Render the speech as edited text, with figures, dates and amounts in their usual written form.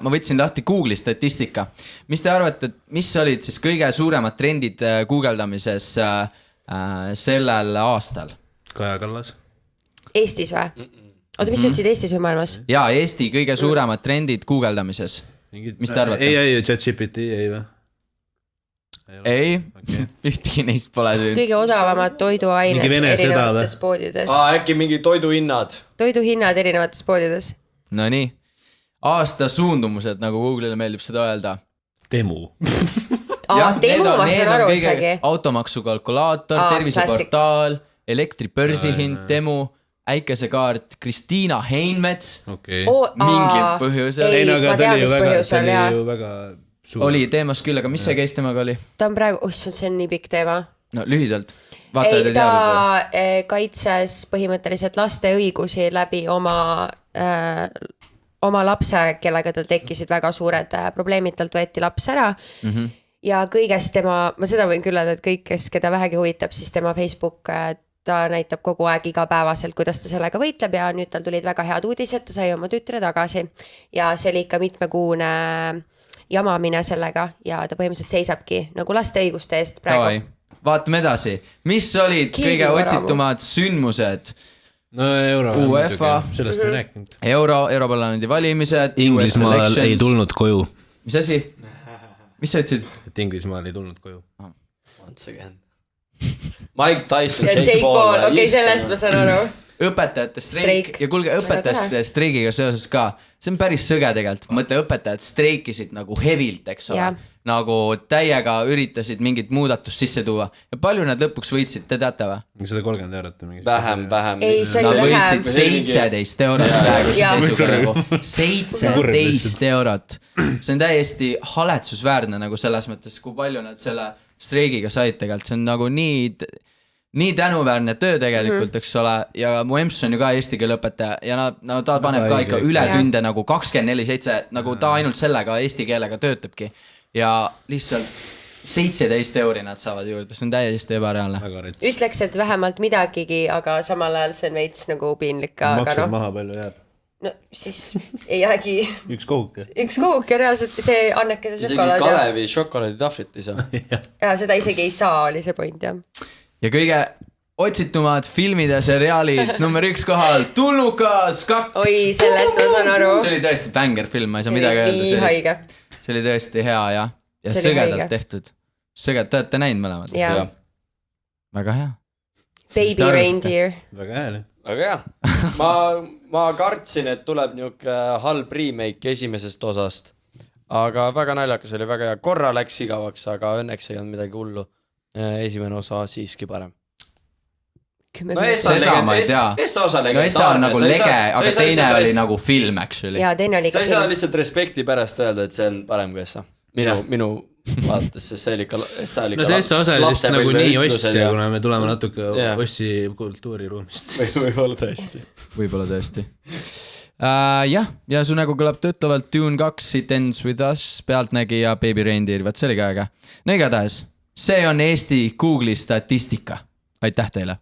ma võtsin lahti Google'i statistika. Mis te arvate, et mis olid siis kõige suuremad trendid guugeldamises sellel aastal? Kaja Kallas. Eestis või? Oota, mis ütlesid Eestis või maailmas? Jaa, Eesti kõige suuremad trendid guugeldamises. Mis te arvate? Ei, ChatGPT ei või? Ei, ühtegi neist pole siin. Kõige odavamad toiduained erinevates poodides. Äkki mingi toiduhinnad. Toiduhinnad erinevates poodides. No nii, aasta suundumused, nagu Google'ile meeldib seda öelda. Temu. Temu ma saan aru isegi. Automaksukalkulaator, terviseportaal, elektripörsihind, Temu, äikesekaart, Kristiina Heinmets. Mingid põhjusel. Ei, ma tean, mis põhjusel, väga... Oli teemas küll, aga mis see käis temaga oli? Ta on praegu, see on nii pikk teema. No lühidalt. Ei, ta kaitses põhimõtteliselt laste õigusi läbi oma lapse, kellega tal tekkisid väga suured probleemid, talt võeti laps ära. Ja kõigest tema, ma seda võin küll öelda, et kõik, keda vähegi huvitab, siis tema Facebook, ta näitab kogu aeg igapäevaselt, kuidas ta sellega võitleb ja nüüd tal tulid väga head uudised, ta sai oma tütre tagasi ja see oli ikka mitmekuune jamamine sellega ja ta põhimõtteliselt seisabki nagu laste õiguste eest praegu. Vaatame edasi. Mis olid kõige otsitumad sündmused? No Euro. UEFA. Sellest me rääkinud. Europarlamendi valimised. Inglismaal ei tulnud koju. Mis asi? Mis sa ütlesid? Et Inglismaal ei tulnud koju. Once again. Mike Tyson, Jake Paul. Okei, sellest ma saan aru. Õpetajate streik. Ja kuulge, õpetajate streigiga seoses ka. See on päris sõge tegelikult. Mõtle, õpetajad streikisid nagu hevilt, eks ole. Nagu täiega üritasid mingit muudatust sisse tuua. Ja palju nad lõpuks võitsid, te teate või? 130 eurot. Vähem. Ei, see nad oli võitsid 17 eurot praegu. 17 eurot. See on täiesti haletsusväärne nagu selles mõttes, kui palju nad selle streigiga said tegelikult. See on nagu nii tänuväärne töö tegelikult, eks ole, ja mu emps on ju ka eesti keele õpetaja ja ta paneb ka ikka üle tunde nagu 24/7, nagu ta ainult sellega eesti keelega töötabki ja lihtsalt 17 euri nad saavad juurde, see on täiesti ebareaalne. Ütleks, et vähemalt midagigi, aga samal ajal see on veits nagu piinlik. Maksud maha palju jääb. No siis ei jäägi. Üks kohuke, reaalselt see anneke see šokolaad. Isegi Kalevi šokolaaditahvlit ei saa. Ja seda isegi ei saa, oli see point, jah. Ja kõige otsitumad filmid ja seriaalid number 1 kohal Tulnukas 2. Oi, sellest ma saan aru. See oli tõesti banger film, ma ei saa midagi öelda. Nii haige. See oli tõesti hea ja sõgedalt tehtud. Sõged, te olete näinud mõlemad? Jaa. Väga hea. Baby Reindeer. Väga hea. Väga hea. Ma kartsin, et tuleb niuke halb remake esimesest osast. Aga väga naljakas oli, väga hea. Korra läks igavaks, aga õnneks ei olnud midagi hullu. Esimene osa siiski parem. No seda ma ei tea. No Essa on nagu lege, aga teine oli nagu film, actually. Ja teine oli ka film. Sa ei saa lihtsalt respekti pärast öelda, et see on parem kui Essa. Minu vaadates, see oli ikka Essa oli ikka. No see Essa osa oli lihtsalt nagu nii ossi, kuna me tuleme natuke ossi kultuuriruumist. Võib-olla tõesti. Ja su nägu kõlab töötavalt Dune 2, It Ends With Us, Pealtnägija, Baby Reindeer, vaat see oli ka äge. No igatahes. See on Eesti Google'i statistika. Aitäh teile!